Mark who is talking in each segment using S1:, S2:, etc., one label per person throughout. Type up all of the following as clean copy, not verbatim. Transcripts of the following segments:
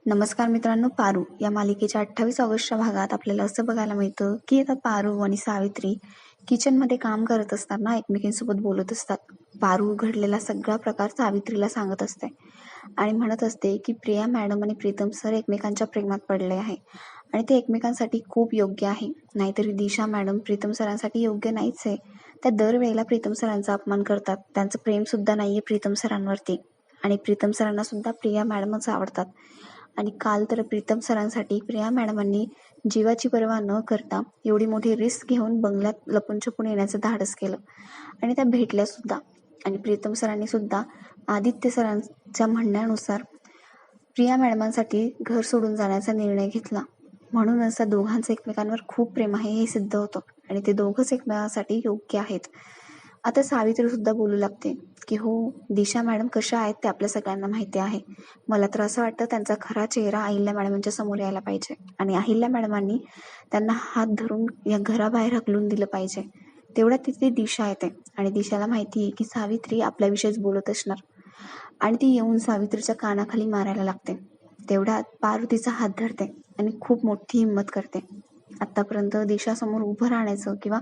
S1: नमस्कार मित्रांनो, पारू या मालिकेच्या 28 ऑगस्टच्या भागात आपल्याला असं बघायला मिळतं की आता पारू आणि सावित्री किचनमध्ये काम करत असताना एकमेकींसोबत बोलत असतात. पारू घडलेला सगळा प्रकार सावित्रीला सांगत असते आणि म्हणत असते की प्रिया मॅडम आणि प्रीतम सर एकमेकांच्या प्रेमात पडले आहे आणि ते एकमेकांसाठी खूप योग्य आहे. नाहीतरी दिशा मॅडम प्रीतम सरांसाठी योग्य नाहीच आहे. त्या दरवेळेला प्रीतम सरांचा अपमान करतात. त्यांचं प्रेम सुद्धा नाहीये प्रीतम सरांवरती आणि प्रीतम सरांना सुद्धा प्रिया मॅडमच आवडतात. आणि काल तर प्रीतम सरांसाठी प्रिया मॅडमांनी जीवाची पर्वा न करता एवढी मोठी रिस्क घेऊन बंगल्यात लपून छपून येण्याचं धाडस केलं आणि त्या भेटल्या सुद्धा. आणि प्रीतम सरांनी सुद्धा आदित्य सरांच्या म्हणण्यानुसार प्रिया मॅडमांसाठी घर सोडून जाण्याचा निर्णय घेतला. म्हणूनच त्या दोघांचं एकमेकांवर खूप प्रेम आहे हे सिद्ध होतं आणि ते दोघंच एकमेकांसाठी योग्य आहेत. आता सावित्री सुद्धा बोलू लागते की हो, दिशा मॅडम कशा आहेत ते आपल्या सगळ्यांना माहिती आहे. मला तर असं वाटतं त्यांचा खरा चेहरा अहिल्या मॅडमांच्या समोर यायला पाहिजे आणि अहिल्या मॅडमांनी त्यांना हात धरून या घराबाहेर हकलून दिलं पाहिजे. तेवढ्यात तिथे दिशा येते आणि दिशाला माहिती आहे की सावित्री आपल्याविषयीच बोलत असणार आणि ती येऊन सावित्रीच्या कानाखाली मारायला लागते. तेवढ्यात पारू तिचा हात धरते आणि खूप मोठी हिंमत करते. आतापर्यंत दिशासमोर उभं राहण्याचं किंवा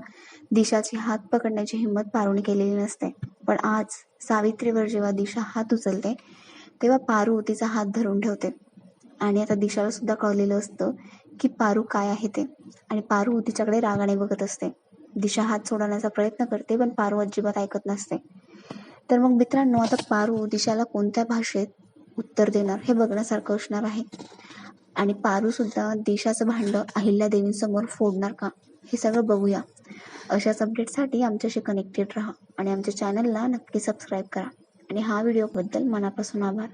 S1: दिशाची हात पकडण्याची हिंमत पारूने केलेली नसते, पण आज सावित्रीवर जेव्हा दिशा हात उचलते तेव्हा पारू तिचा हात धरून ठेवते. आणि आता दिशाला सुद्धा कळलेलं असतं की पारू काय आहे ते आणि पारू तिच्याकडे रागाने बघत असते. दिशा हात सोडवण्याचा प्रयत्न करते पण पारू अजिबात ऐकत नसते. तर मग मित्रांनो, आता पारू दिशाला कोणत्या भाषेत उत्तर देणार हे बघण्यासारखं असणार आहे. आणि पारू सुद्धा दिशाचं भांडं अहिल्या देवींसमोर फोडणार का, हे सगळं बघूया. अशाच अपडेटसाठी आमच्याशी कनेक्टेड राहा आणि आमच्या चॅनलला नक्की सबस्क्राईब करा. आणि हा व्हिडिओबद्दल मनापासून आभार.